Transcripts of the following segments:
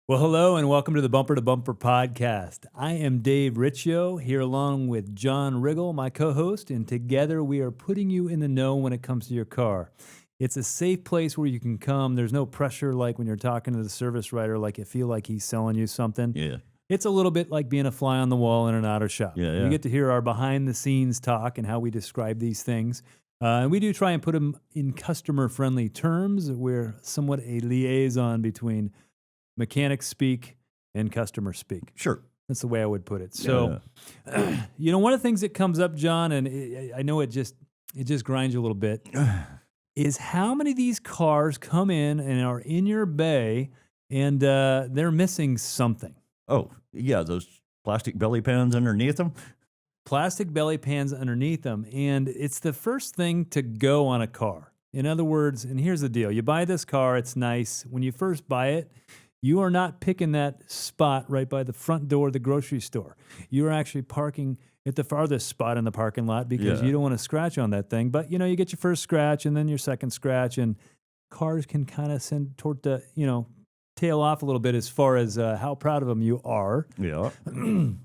Well, hello and welcome to the Bumper to Bumper podcast. I am Dave Riccio here along with Jon Riggle, my co-host, and together we are putting you in the know when it comes to your car. It's a safe place where you can come. There's no pressure like when you're talking to the service writer, like you feel like he's selling you something. Yeah. It's a little bit like being a fly on the wall in an auto shop. Yeah. You get to hear our behind the scenes talk and how we describe these things. And we do try and put them in customer friendly terms. We're somewhat a liaison between mechanic speak and customer speak. Sure. That's the way I would put it. So, one of the things that comes up, John, and I know it just grinds you a little bit, is how many of these cars come in and are in your bay and they're missing something. Oh, yeah, those plastic belly pans underneath them. Plastic belly pans underneath them, and it's the first thing to go on a car. In other words, and here's the deal. You buy this car, it's nice. When you first buy it, you are not picking that spot right by the front door of the grocery store. You are actually parking at the farthest spot in the parking lot because you don't want to scratch on that thing. But, you get your first scratch and then your second scratch, and cars can kind of send toward the, tail off a little bit as far as how proud of them you are. Yeah. And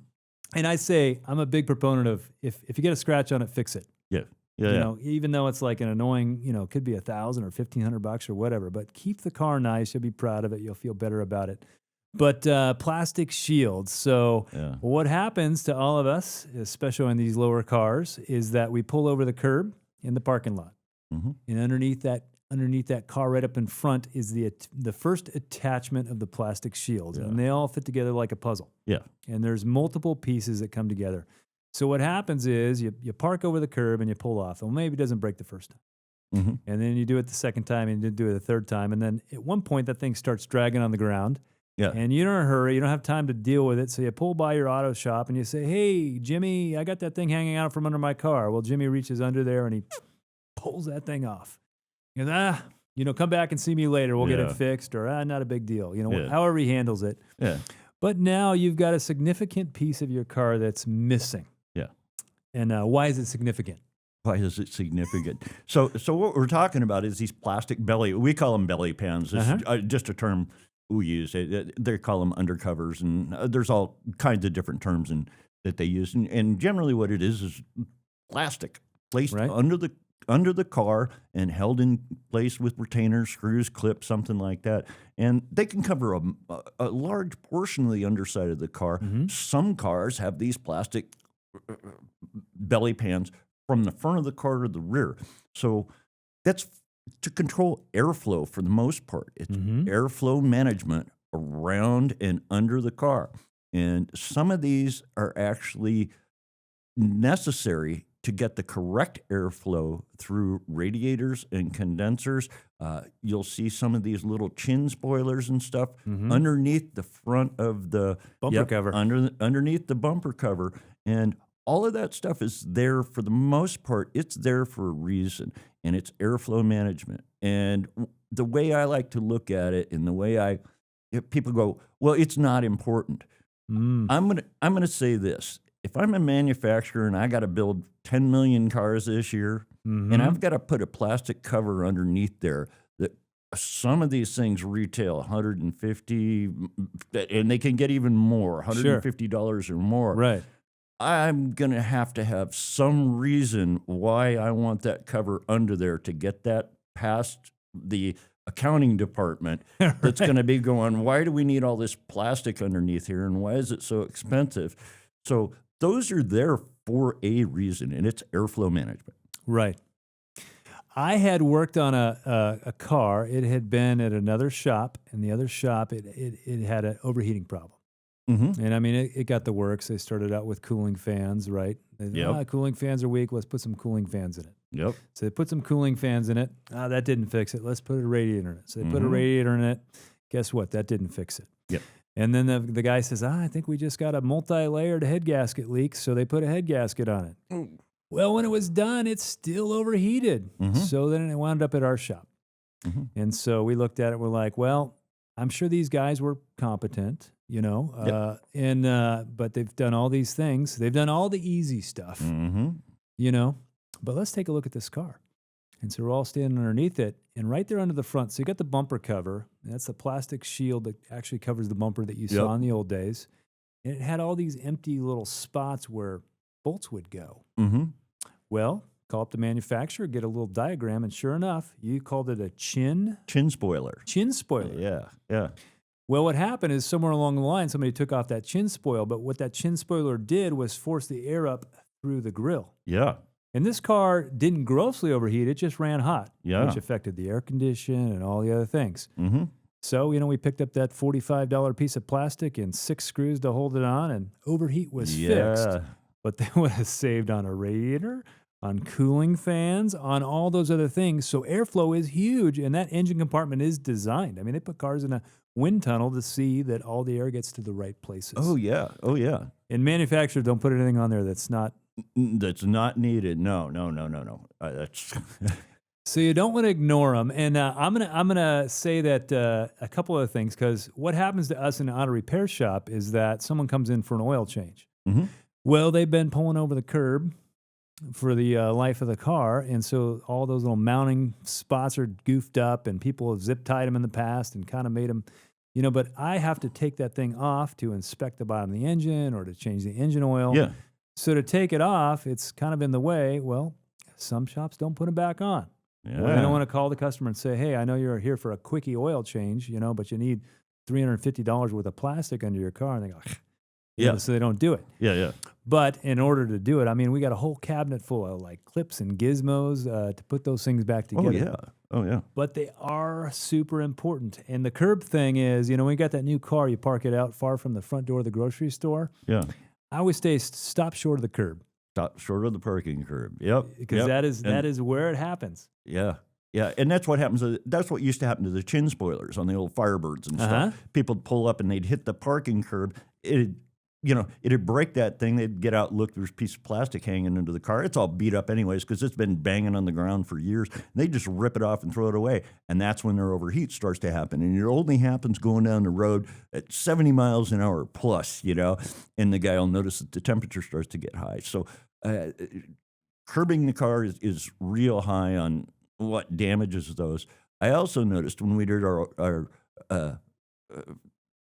I say I'm a big proponent of if you get a scratch on it, fix it. Yeah. Yeah. Even though it's like an annoying, could be $1,000 or $1,500 or whatever, but keep the car nice. You'll be proud of it. You'll feel better about it. But plastic shields. So what happens to all of us, especially in these lower cars, is that we pull over the curb in the parking lot, and underneath that car right up in front is the first attachment of the plastic shields, and they all fit together like a puzzle. Yeah. And there's multiple pieces that come together. So what happens is you park over the curb and you pull off. Well, maybe it doesn't break the first time. And then you do it the second time and you do it the third time. And then at one point, that thing starts dragging on the ground. Yeah. And you're in a hurry. You don't have time to deal with it. So you pull by your auto shop and you say, hey, Jimmy, I got that thing hanging out from under my car. Well, Jimmy reaches under there and he pulls that thing off. He goes, come back and see me later. We'll get it fixed, or not a big deal. However he handles it. Yeah. But now you've got a significant piece of your car that's missing. Yeah. And why is it significant? Why is it significant? So what we're talking about is these plastic belly. We call them belly pans. It's just a term we use. They call them undercovers, and there's all kinds of different terms that they use. And generally, what it is plastic placed under the car and held in place with retainers, screws, clips, something like that. And they can cover a large portion of the underside of the car. Some cars have these plastic belly pans from the front of the car to the rear. So that's to control airflow for the most part. It's airflow management around and under the car. And some of these are actually necessary to get the correct airflow through radiators and condensers. You'll see some of these little chin spoilers and stuff underneath the front of the bumper cover. Underneath the bumper cover. And all of that stuff is there for the most part. It's there for a reason, and it's airflow management. And the way I like to look at it, and the way people go, well, it's not important. I'm gonna say this. If I'm a manufacturer and I got to build 10 million cars this year, and I've got to put a plastic cover underneath there, that some of these things retail $150, and they can get even more, $150 or more. Right. I'm going to have some reason why I want that cover under there to get that past the accounting department that's going to be going, why do we need all this plastic underneath here, and why is it so expensive? So those are there for a reason, and it's airflow management. Right. I had worked on a car. It had been at another shop, and the other shop, it had an overheating problem. And I mean, it got the works. They started out with cooling fans, right? Cooling fans are weak. Let's put some cooling fans in it. Yep. So they put some cooling fans in it. That didn't fix it. Let's put a radiator in it. So they put a radiator in it. Guess what? That didn't fix it. Yep. And then the guy says, I think we just got a multi-layered head gasket leak. So they put a head gasket on it. Well, when it was done, it's still overheated. So then it wound up at our shop. And so we looked at it. We're like, well, I'm sure these guys were competent, but they've done all these things. They've done all the easy stuff, but let's take a look at this car. And so we're all standing underneath it, and right there under the front, so you got the bumper cover. That's the plastic shield that actually covers the bumper that you Yep. saw in the old days. And it had all these empty little spots where bolts would go. Mm-hmm. Well, call up the manufacturer, get a little diagram, and sure enough, you called it a chin Spoiler. spoiler. Yeah, yeah. Well, what happened is somewhere along the line, somebody took off that chin spoil, but what that chin spoiler did was force the air up through the grill. Yeah. And this car didn't grossly overheat, it just ran hot, Yeah. which affected the air condition and all the other things. Mm-hmm. So, we picked up that $45 piece of plastic and 6 screws to hold it on, and overheat was fixed. But they would have saved on a radiator, on cooling fans, on all those other things. So airflow is huge, and that engine compartment is designed. I mean, they put cars in a wind tunnel to see that all the air gets to the right places. Oh, yeah. Oh, yeah. And manufacturers don't put anything on there that's not. That's not needed. No. That's So you don't want to ignore them. And I'm gonna say that a couple of things, because what happens to us in an auto repair shop is that someone comes in for an oil change. Mhm. Well, they've been pulling over the curb for the life of the car, and so all those little mounting spots are goofed up, and people have zip tied them in the past and kind of made them, But I have to take that thing off to inspect the bottom of the engine or to change the engine oil. Yeah. So to take it off, it's kind of in the way. Well, some shops don't put them back on. Yeah. Well, they don't want to call the customer and say, hey, I know you're here for a quickie oil change, but you need $350 worth of plastic under your car. And they go, Yeah. so they don't do it. Yeah. But in order to do it, we got a whole cabinet full of like clips and gizmos to put those things back together. Oh, yeah. But they are super important. And the curb thing is, when you got that new car, you park it out far from the front door of the grocery store. Yeah. I always stop short of the curb. Stop short of the parking curb. Yep. Because that is where it happens. Yeah. Yeah, and that's what happens. That's what used to happen to the chin spoilers on the old Firebirds and stuff. People would pull up and they'd hit the parking curb. It'd break that thing. They'd get out, look, there's a piece of plastic hanging into the car. It's all beat up anyways because it's been banging on the ground for years. They just rip it off and throw it away, and that's when their overheat starts to happen. And it only happens going down the road at 70 miles an hour plus, and the guy will notice that the temperature starts to get high. So curbing the car is real high on what damages those. I also noticed when we did our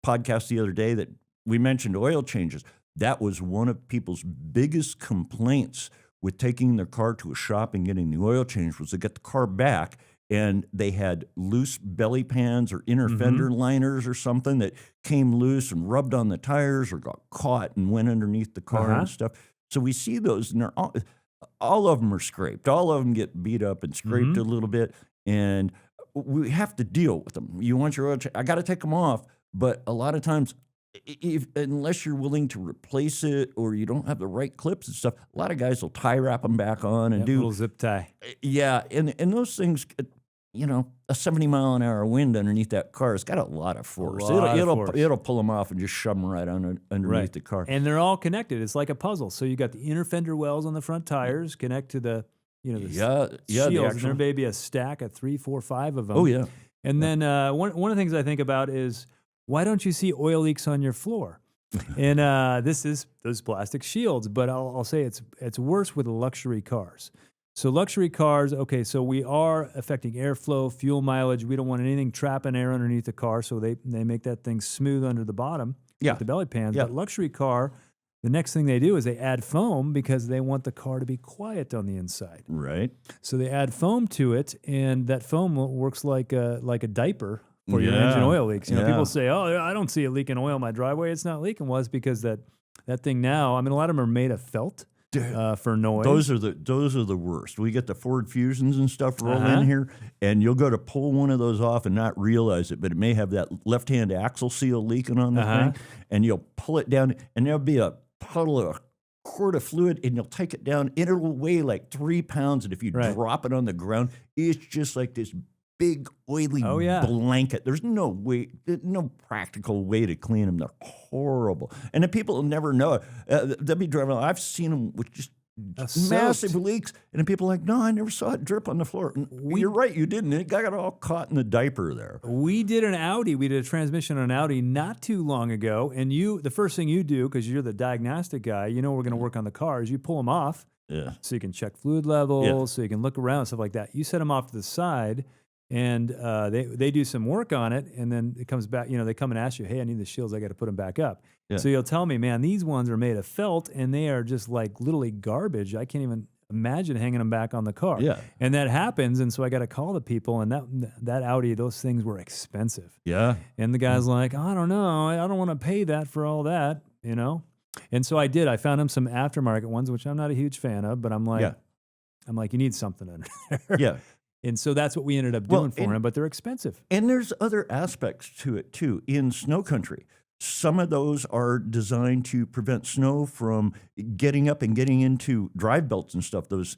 podcast the other day that we mentioned oil changes. That was one of people's biggest complaints with taking their car to a shop and getting the oil change was to get the car back and they had loose belly pans or inner fender liners or something that came loose and rubbed on the tires or got caught and went underneath the car and stuff. So we see those, and they're all of them are scraped. All of them get beat up and scraped a little bit, and we have to deal with them. You want your oil change, I got to take them off, but a lot of times, unless you're willing to replace it or you don't have the right clips and stuff, a lot of guys will tie wrap them back on and do a little zip tie. Yeah, and those things, a 70-mile-an-hour wind underneath that car has got a lot of force. It'll pull them off and just shove them right underneath the car. And they're all connected. It's like a puzzle. So you got the inner fender wells on the front tires connect to the shields. And there may be a stack of 3, 4, 5 of them. Oh yeah. And then one of the things I think about is, why don't you see oil leaks on your floor? And this is those plastic shields, but I'll say it's worse with luxury cars. So luxury cars, okay, so we are affecting airflow, fuel mileage. We don't want anything trapping air underneath the car, so they make that thing smooth under the bottom with the belly pans. Yeah. But luxury car, the next thing they do is they add foam because they want the car to be quiet on the inside. Right. So they add foam to it, and that foam works like a diaper for your engine oil leaks. People say, "Oh, I don't see it leaking oil in my driveway." It's not leaking. Well, it's because that thing now. A lot of them are made of felt for noise. Those are the worst. We get the Ford Fusions and stuff roll in here, and you'll go to pull one of those off and not realize it, but it may have that left-hand axle seal leaking on the thing, and you'll pull it down, and there'll be a puddle of quart of fluid, and you'll take it down, and it'll weigh like 3 pounds, and if you drop it on the ground, it's just like this big oily blanket. There's no practical way to clean them. They're horrible, and the people will never know it. They'll be driving. I've seen them with just massive leaks, and the people are like, "No, I never saw it drip on the floor." You're right, you didn't. It got all caught in the diaper there. We did an Audi. We did a transmission on an Audi not too long ago, and the first thing you do, because you're the diagnostic guy, we're going to work on the car, is you pull them off. Yeah. So you can check fluid levels, so you can look around, stuff like that. You set them off to the side, and they do some work on it, and then it comes back. They come and ask you, "Hey, I need the shields. I got to put them back up." Yeah. So you'll tell me, "Man, these ones are made of felt, and they are just like literally garbage. I can't even imagine hanging them back on the car." Yeah. And that happens, and so I got to call the people, and that Audi, those things were expensive. Yeah. And the guy's like, "I don't know, I don't want to pay that for all that, And so I did. I found him some aftermarket ones, which I'm not a huge fan of, but I'm like, Yeah. you need something under there. Yeah. And so that's what we ended up Well, doing for him, but they're expensive. And there's other aspects to it too. In snow country, some of those are designed to prevent snow from getting up and getting into drive belts and stuff. Those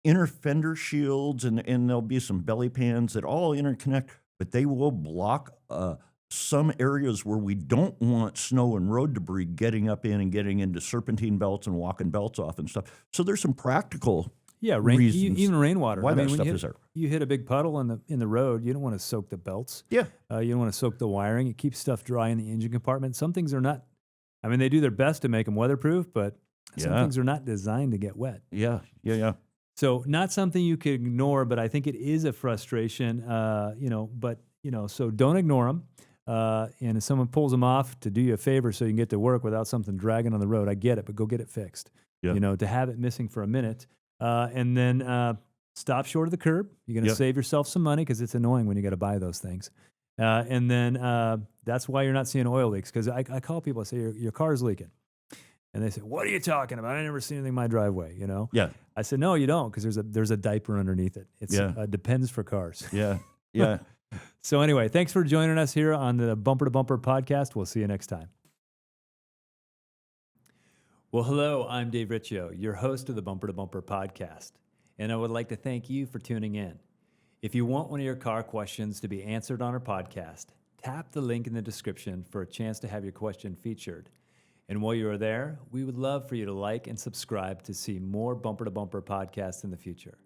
inner fender shields, and there'll be some belly pans that all interconnect, but they will block some areas where we don't want snow and road debris getting up in and getting into serpentine belts and walking belts off and stuff. So there's some practical reasons even rainwater. why that when stuff is there. You hit a big puddle in the road, you don't want to soak the belts. Yeah. You don't want to soak the wiring. It keeps stuff dry in the engine compartment. Some things are not. They do their best to make them weherproof, but some things are not designed to get wet. Yeah. So not something you can ignore, but I think it is a frustration. So don't ignore them. And if someone pulls them off, to do you a favor so you can get to work without something dragging on the road, I get it, but go get it fixed. Yeah. To have it missing for a minute, and then stop short of the curb. You're going to save yourself some money because it's annoying when you got to buy those things. And then that's why you're not seeing oil leaks. Because I call people, I say, your car's leaking. And they say, "What are you talking about? I never seen anything in my driveway." Yeah. I said, "No, you don't, because there's a diaper underneath it. It's depends for cars." Yeah. Yeah. So anyway, thanks for joining us here on the Bumper to Bumper podcast. We'll see you next time. Well, hello, I'm Dave Riccio, your host of the Bumper to Bumper podcast, and I would like to thank you for tuning in. If you want one of your car questions to be answered on our podcast, tap the link in the description for a chance to have your question featured. And while you are there, we would love for you to like and subscribe to see more Bumper to Bumper podcasts in the future.